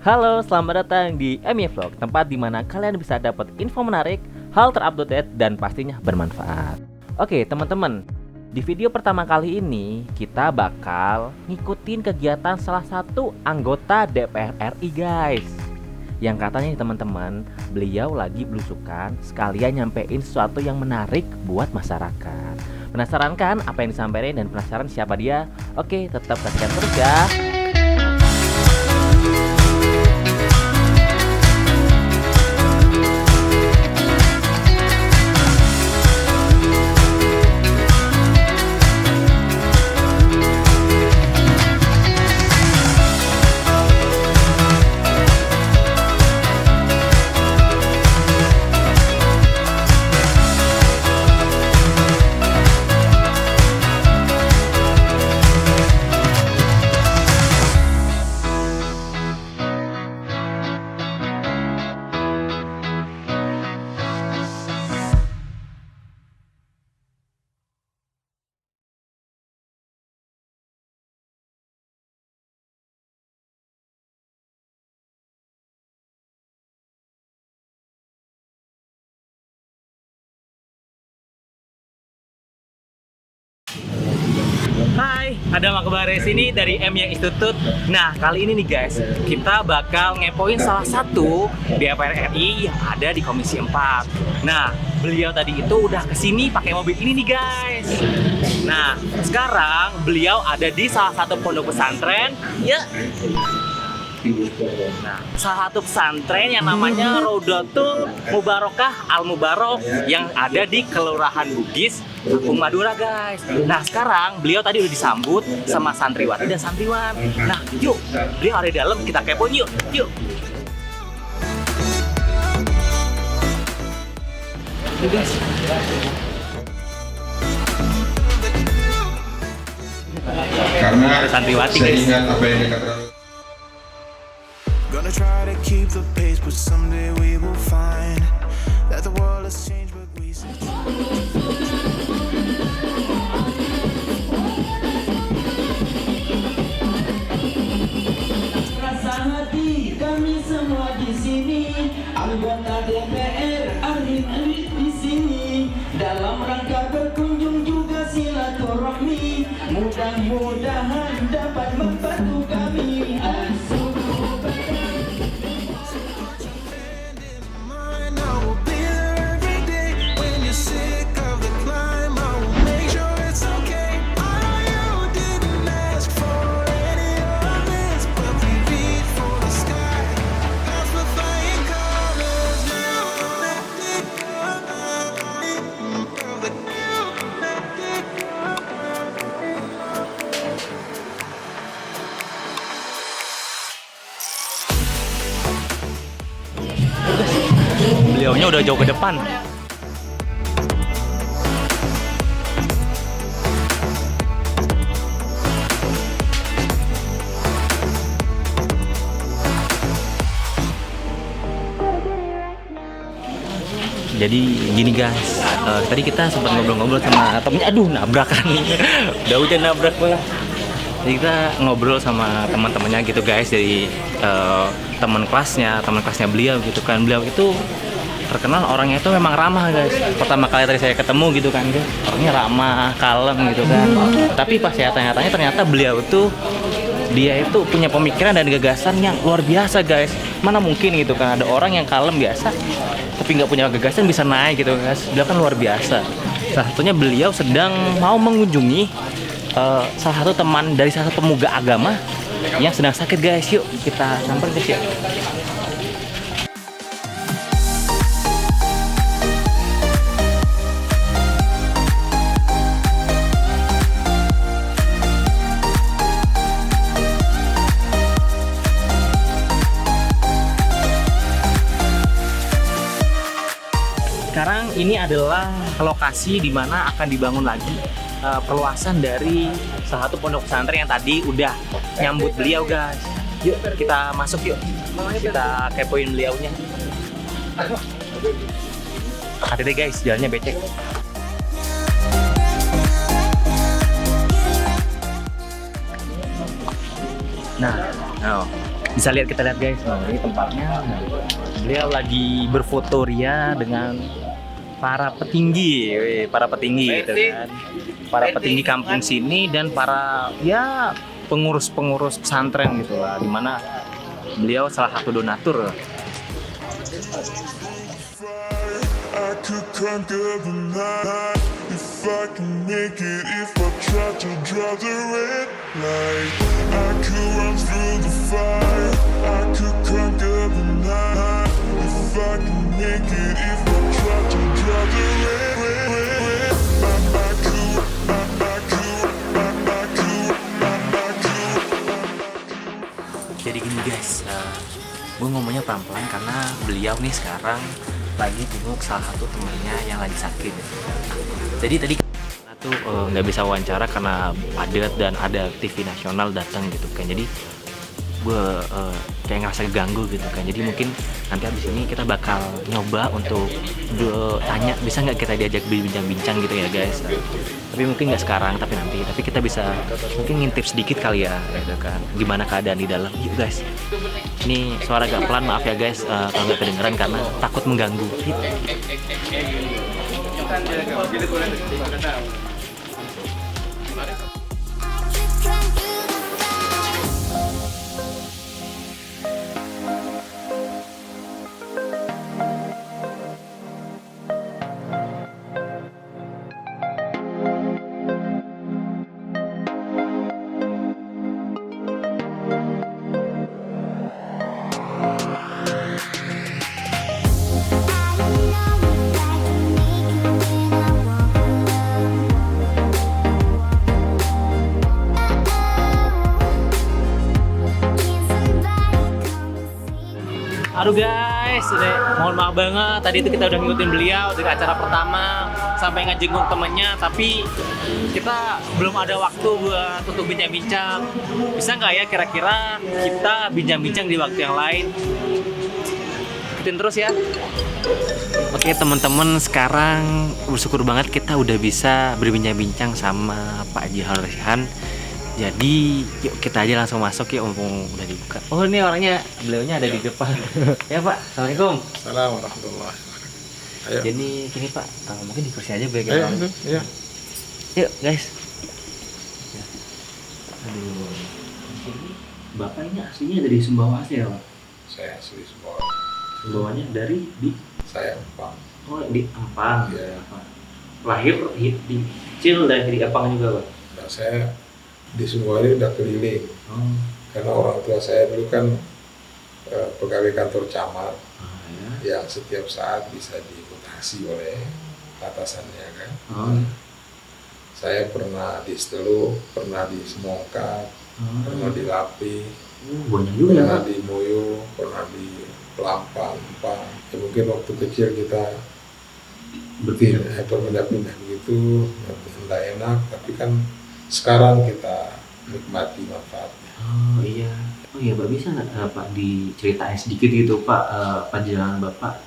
Halo, selamat datang di MY Vlog, tempat di mana kalian bisa dapat info menarik, hal terupdate dan pastinya bermanfaat. Oke, teman-teman, di video pertama kali ini kita bakal ngikutin kegiatan salah satu anggota DPR RI, guys. Yang katanya nih teman-teman, beliau lagi belusukan sekalian nyampein sesuatu yang menarik buat masyarakat. Penasaran kan apa yang disampaikan dan penasaran siapa dia? Oke, tetap saksikan terus ya. Hai, ada Makbare sini dari MY Institute. Nah, kali ini nih guys, kita bakal ngepoin salah satu DPR RI yang ada di Komisi 4. Nah, beliau tadi itu udah kesini pakai mobil ini nih guys. Nah, sekarang beliau ada di salah satu pondok pesantren. Ya. Nah, salah satu pesantren yang namanya Raudatul Mubarakah Al Mubarok yang ada di Kelurahan Bugis, Kampung Madura, guys. Nah, sekarang beliau tadi udah disambut sama santriwati dan santriwan. Nah, yuk, beliau ada di dalam, kita kepoin yuk, yuk. Yuk, guys. Karena santriwati, saya guys. ingat apa yang dikatakan. Gonna try to keep the pace, but someday we will find that the world has changed, but we still. Rasa hati kami semua di sini, anggota DPR RI di sini, dalam rangka berkunjung juga silaturahmi, mudah-mudahan dapat membantu kami. Beliaunya udah jauh ke depan. Jadi gini guys, tadi kita sempat ngobrol-ngobrol sama temennya, aduh nabrakan nih, udah hujan nabrak banget. Jadi kita ngobrol sama teman-temannya gitu guys, dari teman kelasnya beliau gitu kan. Beliau itu terkenal orangnya itu memang ramah guys. Pertama kali tadi saya ketemu gitu kan, orangnya ramah, kalem gitu kan. Tapi pas saya tanya-tanya ternyata beliau itu dia itu punya pemikiran dan gagasan yang luar biasa guys. Mana mungkin gitu kan ada orang yang kalem biasa tapi nggak punya gagasan bisa naik gitu guys. Beliau kan luar biasa. Salah satunya beliau sedang mau mengunjungi salah satu teman dari salah satu pemuda agama yang sedang sakit guys. Yuk kita samperin guys yuk. Sekarang ini adalah lokasi di mana akan dibangun lagi perluasan dari salah satu pondok pesantren yang tadi udah nyambut beliau guys. Yuk kita masuk yuk, kita kepoin beliaunya. Hati-hati guys, jalannya becek. Nah, Bisa lihat, kita lihat guys, nah ini tempatnya. Beliau lagi berfoto ria dengan para petinggi gitu kan, para petinggi kampung sini dan para ya pengurus pesantren gitu lah, dimana beliau salah satu donatur. I could conquer the night if I can make it. If I try to draw the red light, I could run through the fire. I could conquer the night if I can make it. If I try to draw the red, Jadi gini guys, gue ngomongnya pelan-pelan karena beliau nih sekarang lagi jenguk salah satu temannya yang lagi sakit. Jadi tadi kita tuh nggak bisa wawancara karena padat dan ada TV nasional datang gitu kan. Jadi gue kayak ngerasa keganggu gitu kan. Jadi mungkin nanti abis ini kita bakal nyoba untuk tanya bisa nggak kita diajak bincang-bincang gitu ya guys. Tapi mungkin nggak sekarang, tapi nanti. Tapi kita bisa mungkin ngintip sedikit kali ya gitu kan. Gimana keadaan di dalam? Yuk guys. Ini suara agak pelan, maaf ya guys kalau nggak kedengeran karena takut mengganggu. Aduh guys, mohon maaf banget tadi itu kita udah ngikutin beliau dari acara pertama sampai ngejenguk temennya, tapi kita belum ada waktu buat untuk bincang-bincang. Bisa nggak ya kira-kira kita bincang-bincang di waktu yang lain? Ikutin terus ya. Oke teman-teman, sekarang bersyukur banget kita udah bisa berbincang-bincang sama Pak Haji Harun Raihan. Jadi yuk kita aja langsung masuk ya, mumpung udah dibuka. Oh ini orangnya, beliaunya ada di depan. Ya Pak, Assalamualaikum. Assalamualaikum warahmatullahi wabarakatuh. Ayo. Jadi gini Pak, mungkin di kursi aja biar Ayo, iya. Yuk guys. Aduh, Bapak ini aslinya dari Sumbawa asli ya Pak? Saya asli Sumbawa. Sumbawanya dari di? Saya Empang. Oh di Ampang. Iya. Lahir di kecil dan di Ampang juga Pak? Nah, saya di Sumbawa ini udah keliling. Oh. Karena orang tua saya dulu kan pegawai kantor camat yang setiap saat bisa dimutasi oleh atasannya kan. Saya pernah di Seteluk, pernah di Semongkat, pernah di Lapi, Banyak juga ya pernah Pak? di Moyo, pernah di Pelampang, Empang. Ya, mungkin waktu kecil kita berpindah-pindah begitu, tidak enak, tapi kan sekarang kita nikmati manfaatnya. Oh iya. Oh iya, Pak bisa nggak Pak diceritain sedikit gitu Pak, perjalanan Bapak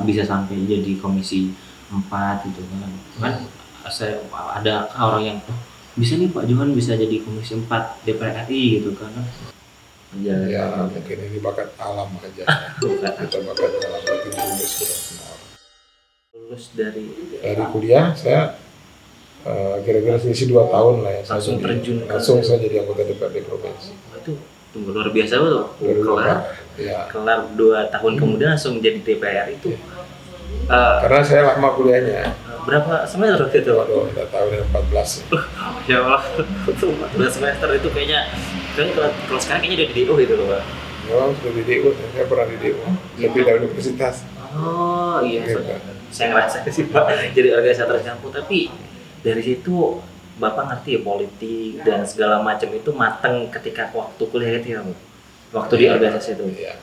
bisa sampai jadi komisi 4 gitu kan? Kan saya ada orang yang bisa nih Pak Johan bisa jadi komisi 4 DPR RI gitu kan? Ya mungkin ini bakat alam aja. Kita bakat alam itu sudah semua orang. Lulus dari Kuliah saya kira-kira selisih 2 tahun lah ya. Langsung terjun langsung saya jadi anggota DPRD provinsi. itu tunggu luar biasa tuh. Ya. Kelar 2 tahun kemudian langsung jadi DPR itu. Karena saya lama kuliahnya. Berapa semester waktu itu Pak? Waduh, udah tahun 14. Ya Allah, 2 semester itu kayaknya kalau sekarang kayaknya udah di DO gitu loh Pak. Oh, sudah di DU, saya pernah di DU. Saya pindah universitas. Oh iya, Gitu. saya ngerasa sih Pak jadi organisator campur, tapi dari situ Bapak ngerti ya politik dan segala macam itu mateng ketika waktu kuliah itu ya Bu? Waktu di organisasi itu? Iya,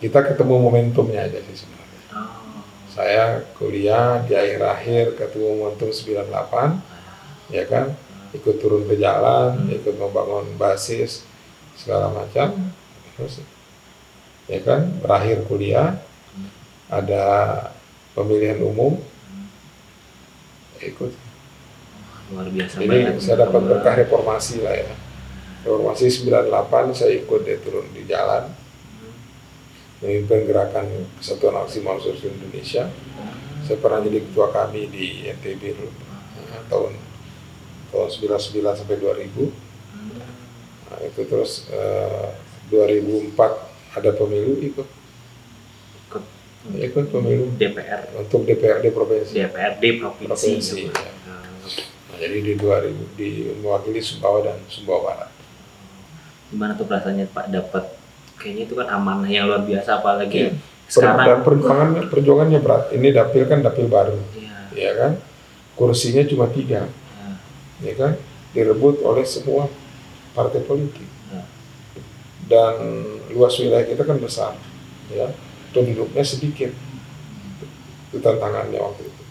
kita ketemu momentumnya aja sih sebenarnya. Oh. Saya kuliah di akhir-akhir ketemu momentum 98, ya kan, ikut turun ke jalan, ikut membangun basis segala macam, terus ya kan berakhir kuliah ada pemilihan umum, ikut. Luar biasa Jadi banget. saya dapat berkah reformasi lah ya. Reformasi 98 saya ikut dia turun di jalan, memimpin gerakan Kesatuan Aksi Mahasiswa Indonesia. Saya pernah jadi ketua kami di NTB dulu, tahun 99 sampai 2000. Nah, itu terus 2004 ada pemilu, ikut pemilu DPR untuk DPRD provinsi. DPRD provinsi. Ya. Nah, jadi di 2000 mewakili Sumbawa dan Sumbawa Barat. Gimana tuh rasanya Pak dapat, kayaknya itu kan amanah yang luar biasa, apalagi Dan sekarang. perjuangannya berat. Ini dapil kan dapil baru, Iya. ya kan? Kursinya cuma 3, ya kan? Direbut oleh semua partai politik. Ya. Dan luas wilayah kita kan besar, ya. Penduduknya sedikit. Itu tantangannya waktu itu.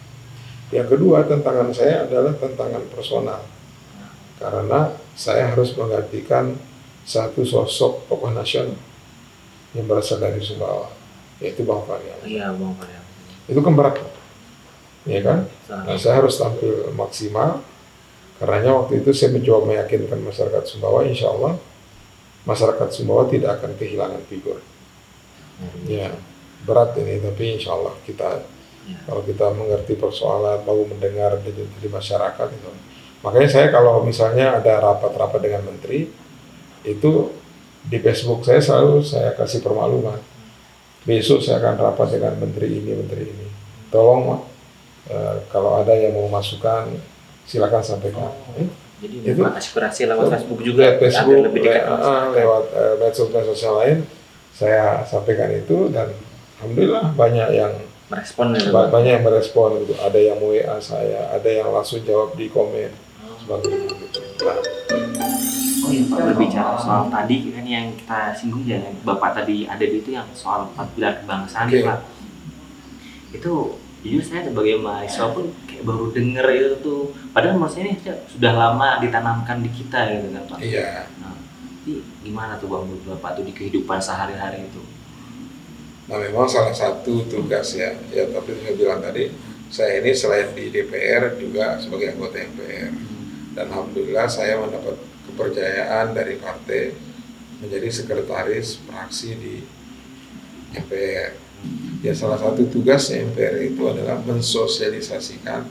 Yang kedua, tantangan saya adalah tantangan personal. Karena saya harus menggantikan satu sosok tokoh nasional yang berasal dari Sumbawa, yaitu Bang Fahri. Iya, Bang Fahri. Itu kan berat, ya kan? Nah, saya harus tampil maksimal. Karenanya waktu itu saya mencoba meyakinkan masyarakat Sumbawa, insya Allah masyarakat Sumbawa tidak akan kehilangan figur. Ya, berat ini, tapi insya Allah kita, kalau kita mengerti persoalan, mau mendengar dari masyarakat itu. Makanya saya kalau misalnya ada rapat-rapat dengan menteri, itu di Facebook saya selalu saya kasih permakluman. Besok saya akan rapat dengan menteri ini. Tolong kalau ada yang mau masukan, silakan sampaikan. Jadi Itu memang aspirasi lewat Facebook juga, lewat Facebook, lebih dekat sama masyarakat. lewat medsos lain, saya sampaikan itu dan alhamdulillah banyak yang Merespon ya, banyak yang merespon gitu. Ada yang WA saya, ada yang langsung jawab di komen sebagainya gitu. Nah, Oh iya Pak, berbicara soal tadi kan yang kita singgung ya, Bapak tadi ada di itu yang soal 4 pilar kebangsaan. Oke. Pak. Itu jujur saya sebagai mahasiswa pun kayak baru denger itu tuh. Padahal menurut saya ini sudah lama ditanamkan di kita gitu kan Pak. iya. Nah, jadi gimana tuh Bang menurut Bapak tuh di kehidupan sehari-hari itu? Nah, memang salah satu tugas ya tapi saya bilang tadi, saya ini selain di DPR juga sebagai anggota MPR. Dan alhamdulillah saya mendapat kepercayaan dari partai menjadi sekretaris fraksi di MPR. Ya, salah satu tugasnya MPR itu adalah mensosialisasikan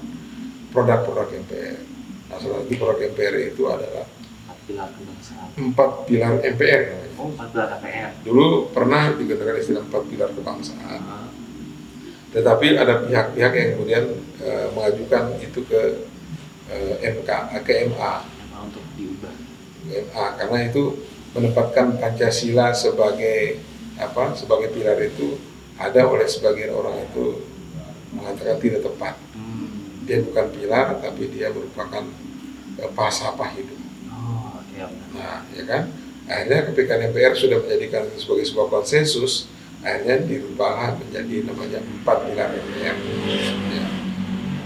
produk-produk MPR. Nah, salah satu produk MPR itu adalah 4 pilar kebangsaan. 4 pilar MPR namanya. Oh, 4 pilar KPR. Dulu pernah digunakan istilah 4 pilar kebangsaan. Tetapi ada pihak-pihak yang kemudian mengajukan itu ke MA Untuk diubah. karena itu menempatkan Pancasila sebagai sebagai pilar itu ada oleh sebagian orang itu mengatakan tidak tepat. Dia bukan pilar tapi dia merupakan falsafah hidup. Oh, oke. Nah, ya kan? Akhirnya ketika MPR sudah menjadikan itu sebagai sebuah konsensus, akhirnya dirubah menjadi namanya 4 pilar MPR. Ya.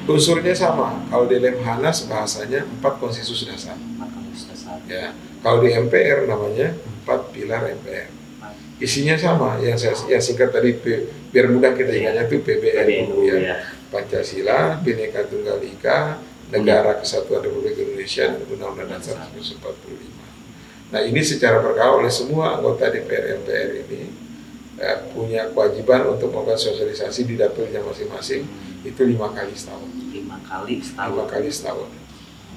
Unsurnya sama. Kalau di Lemhanas bahasanya 4 konsensus dasar. 4 konsensus dasar. Ya. Kalau di MPR namanya 4 pilar MPR. Isinya sama. Yang singkat tadi biar mudah kita ingatnya itu PBNU ya. Pancasila, Bhinneka Tunggal Ika, Negara Kesatuan Republik Indonesia dan Undang-Undang Dasar 1945. Nah, ini secara berkala oleh semua anggota DPR MPR ini punya kewajiban untuk melakukan sosialisasi di dapilnya masing-masing. Itu 5 kali setahun. 5 kali setahun. 5 kali setahun.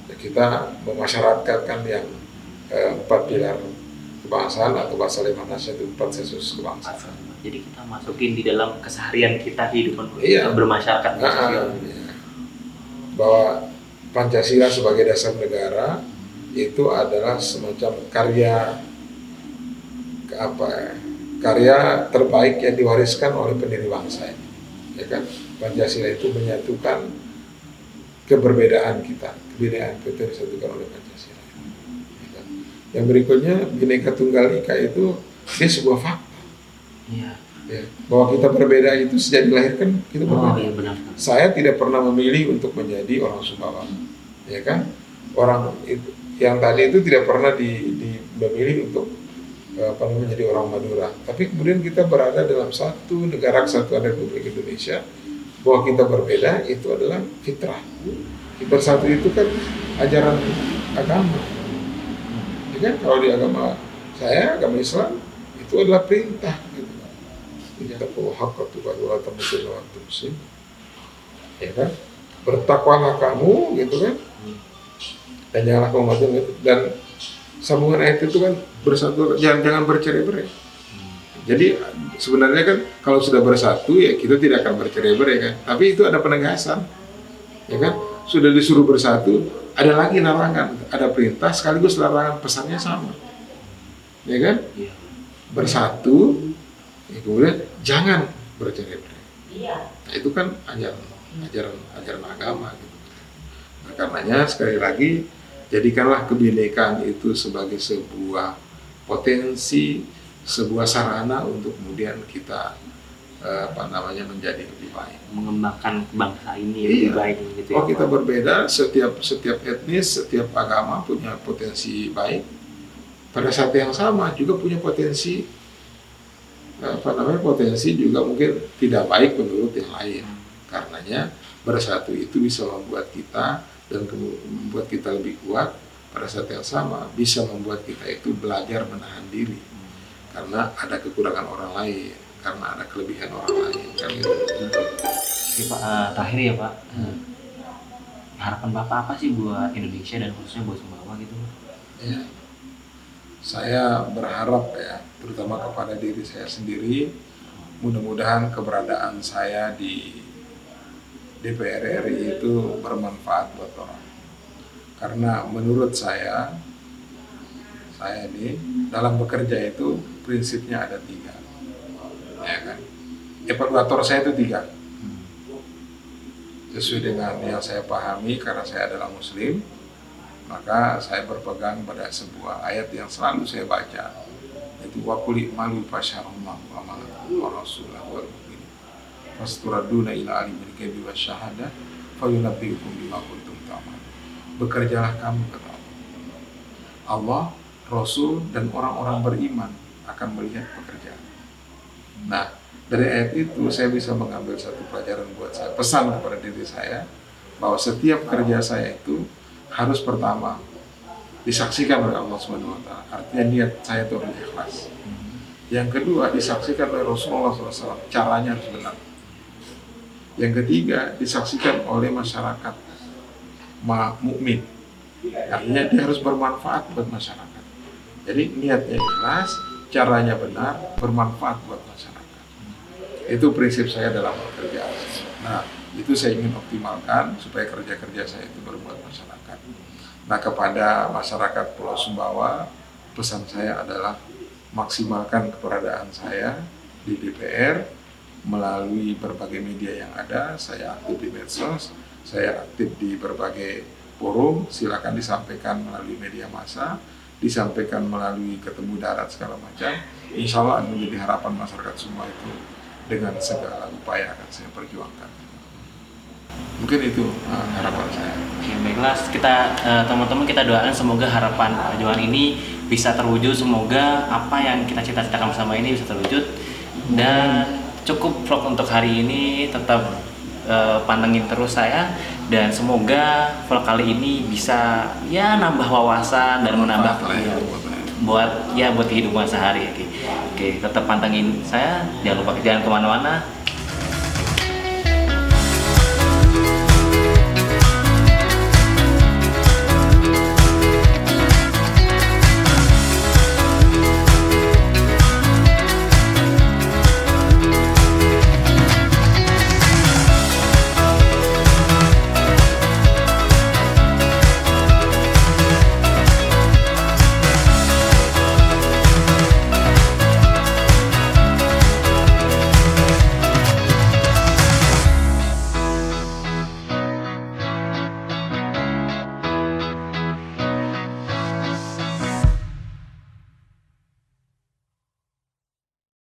Nah, kita memasyarakatkan yang 4 pilar kebangsaan atau bahasa Lemhanasnya itu 4 sensus kebangsaan. Jadi kita masukin di dalam keseharian kita, kehidupan Iya. kita bermasyarakat sosial. Ya. Bahwa Pancasila sebagai dasar negara itu adalah semacam karya terbaik yang diwariskan oleh pendiri bangsa ini. Ya kan? Pancasila itu menyatukan keberbedaan kita, kebudayaan kita disatukan oleh Pancasila. Ya kan? Yang berikutnya Bhinneka Tunggal Ika itu dia sebuah fakta. Iya. Ya, bahwa kita berbeda itu sejak dilahirkan kita berbeda. Oh, iya benar. Saya tidak pernah memilih untuk menjadi orang Sumbawa, ya kan? Orang itu, yang tadi itu tidak pernah memilih untuk menjadi orang Madura. Tapi kemudian kita berada dalam satu negara kesatuan Republik Indonesia, bahwa kita berbeda itu adalah fitrah. Bersatu itu kan ajaran agama, ya kan kalau di agama saya, agama Islam itu adalah perintah gitu kan. Ittaqu haqqa tuqatih wa la tamutunna illa wa antum muslimun. Ya kan? Bertakwalah kamu gitu kan. Dan janganlah kamu mati, dan sambungan ayat itu kan bersatu, jangan bercerai-berai. Jadi sebenarnya kan kalau sudah bersatu ya kita tidak akan bercerai-berai kan. Tapi itu ada penegasan. Ya kan? Sudah disuruh bersatu, ada lagi larangan, ada perintah sekaligus larangan, pesannya sama. Ya kan? Bersatu, ya kemudian jangan bercerai-berai. Nah, itu kan ajaran agama gitu. Nah, karenanya sekali lagi jadikanlah kebinekaan itu sebagai sebuah potensi, sebuah sarana untuk kemudian kita menjadi lebih baik, Mengembangkan bangsa ini Iya. lebih baik gitu ya. Oh, kita berbeda, setiap etnis, setiap agama punya potensi baik. Pada saat yang sama juga punya potensi potensi juga mungkin tidak baik menurut yang lain. Karenanya bersatu itu bisa membuat kita dan membuat kita lebih kuat. Pada saat yang sama bisa membuat kita itu belajar menahan diri karena ada kekurangan orang lain, karena ada kelebihan orang lain kan gitu. Oke, Pak, terakhir ya Pak, harapan Bapak apa sih buat Indonesia dan khususnya buat Sumbawa gitu? Ya. Saya berharap ya, terutama kepada diri saya sendiri, mudah-mudahan keberadaan saya di DPR RI itu bermanfaat buat orang. Karena menurut saya ini dalam bekerja itu prinsipnya ada 3, ya kan? Evaluator saya itu 3. Sesuai dengan yang saya pahami karena saya adalah Muslim, maka saya berpegang pada sebuah ayat yang selalu saya baca, yaitu waqul i'malu fasyarallahu amalakum wa rasulahu wal mu'minin fasturaduna ila alimil ghaibi wasyahadah fayunabbiukum bima kuntum ta'malun. Bekerjalah kamu, kata Allah, Rasul dan orang-orang beriman akan melihat pekerjaan. Nah, dari ayat itu saya bisa mengambil satu pelajaran buat saya, pesan kepada diri saya bahwa setiap kerja saya itu harus pertama disaksikan oleh Allah Subhanahu wa taala. Artinya niat saya itu harus ikhlas. Yang kedua disaksikan oleh Rasulullah SAW, caranya harus benar. Yang ketiga disaksikan oleh masyarakat mukmin. Artinya dia harus bermanfaat buat masyarakat. Jadi niatnya ikhlas, caranya benar, bermanfaat buat masyarakat. Itu prinsip saya dalam bekerja. Nah, itu saya ingin optimalkan supaya kerja-kerja saya itu berbuat masyarakat. Nah, kepada masyarakat Pulau Sumbawa, pesan saya adalah maksimalkan keberadaan saya di DPR melalui berbagai media yang ada. Saya aktif di medsos, saya aktif di berbagai forum, silakan disampaikan melalui media massa, disampaikan melalui ketemu darat segala macam. Insya Allah akan menjadi harapan masyarakat semua itu dengan segala upaya akan saya perjuangkan. Mungkin itu harapan saya. Oke, baiklah, kita teman-teman kita doakan semoga harapan perjuangan ini bisa terwujud, semoga apa yang kita cita-citakan bersama ini bisa terwujud. Dan cukup vlog untuk hari ini, tetap pantengin terus saya, dan semoga vlog kali ini bisa ya nambah wawasan dan menambah buat kehidupan sehari. Oke, tetap pantengin saya, jangan lupa jangan kemana-mana.